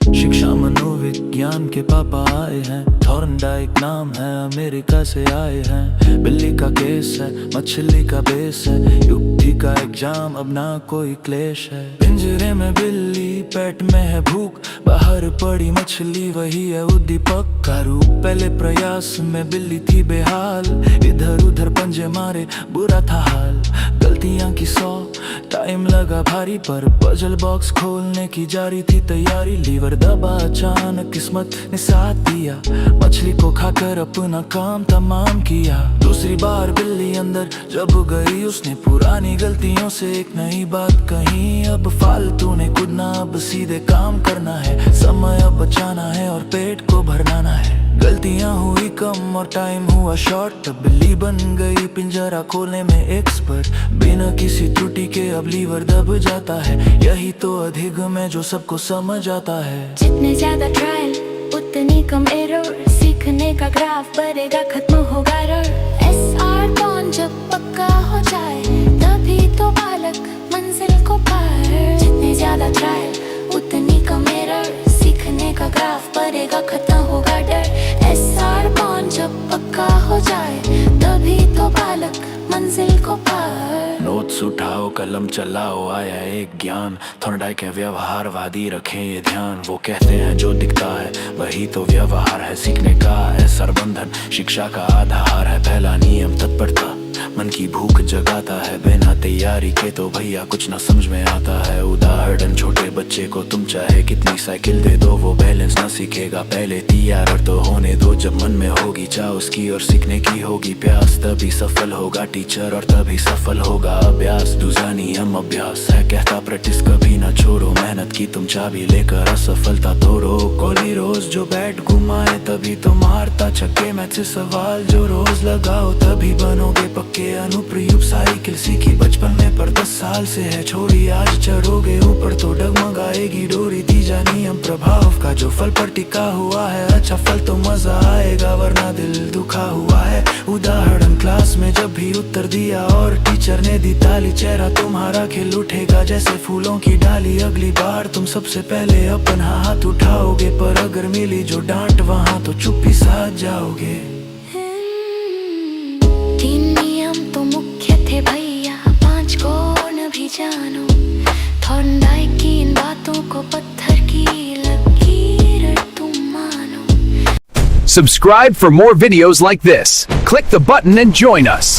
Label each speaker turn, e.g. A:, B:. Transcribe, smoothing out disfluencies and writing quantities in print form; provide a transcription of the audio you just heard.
A: शिक्षा मनोविज्ञान के पापा आए हैं, थॉर्नडाइक नाम है, अमेरिका से आए हैं। बिल्ली का केस है, मछली का बेस है, युक्ति का एग्जाम, अब ना कोई क्लेश है। पिंजरे में बिल्ली, पेट में है भूख, बाहर पड़ी मछली वही है उद्दीपक का रूप। पहले प्रयास में बिल्ली थी बेहाल, इधर उधर पंजे मारे बुरा था हाल। गलतियां की 100, टाइम लगा भारी, पर पजल बॉक्स खोलने की जारी थी तैयारी। लीवर दबा अचानक, किस्मत ने साथ दिया, मछली को खाकर अपना काम तमाम किया। दूसरी बार बिल्ली अंदर जब गई, उसने पुरानी गलतियों से एक नई बात कही। अब फालतू ने कूदना, अब सीधे काम करना है, समय अब बचाना है और पेट को भरना है। गलतियां हुई कम और टाइम हुआ शॉर्ट, बिल्ली बन गई पिंजरा खोलने में एक्सपर्ट। बिना किसी त्रुटि के अब लीवर दब जाता है, यही तो अधिगम है जो सबको समझ आता है।
B: जितने ज्यादा ट्रायल उतनी कम एरर, सीखने का ग्राफ बढ़ेगा, खत्म होगा एरर। SR बॉन्ड जब पक्का हो जाए, तभी तो बालक मंजिल को पार। जितने ज्यादा ट्रायल उतनी कम एरर, सीखने का ग्राफ बढ़ेगा, खत्म होगा डर। SR बॉन्ड जब पक्का हो जाए, तभी तो बालक मंजिल को पार।
A: नोट्स उठाओ, कलम चलाओ, आया एक ज्ञान। थॉर्नडाइक के व्यवहारवादी, रखें ये ध्यान। वो कहते हैं जो दिखता है वही तो व्यवहार है, सीखने का है सरबंधन, शिक्षा का आधार है। पहला नियम तत्परता, मन की भूख जगाता है, बिना तैयारी के तो भैया कुछ ना समझ में आता है। उदाहरण, छोटे बच्चे को तुम चाहे कितनी साइकिल दे दो, वो बैलेंस ना सीखेगा, पहले तैयार तो होने दो। जब मन में होगी चाह उसकी और सीखने की होगी प्यास, तभी सफल होगा टीचर और तभी सफल होगा अभ्यास। दूसरा नियम अभ्यास है, कहता प्रैक्टिस कभी ना छोड़ो, मेहनत की तुम चाबी लेकर असफलता तोड़ो। कोहली रोज जो बैट घुमाए तभी तो मारता छक्के, मैच से सवाल जो रोज लगाओ तभी बनोगे पक्के। अनुप्रयुक्त साइकिल सीखी बचपन में, पर 10 साल से है छोड़ी, आज चढ़ोगे ऊपर तो डगमगाएगी डोरी। तीजा नियम प्रभाव का, जो फल पर टिका हुआ है, अच्छा फल तो मजा आएगा, वरना दिल दुखा हुआ है। उदाहरण, क्लास में जब भी उत्तर दिया और टीचर ने दी ताली, चेहरा तुम्हारा खिल उठेगा जैसे फूलों की डाली। अगली बार तुम सबसे पहले अपना हाथ उठाओगे, पर अगर मिली जो डांट वहाँ तो चुप्पी साथ जाओगे।
B: 3 नियम तो मुख्य थे भैया, 5 को न भी जानो। थॉर्नडाइक की इन बातों को पत्थर की लकीर तुम मानो।
C: Subscribe for more videos like this. Click the button and join us.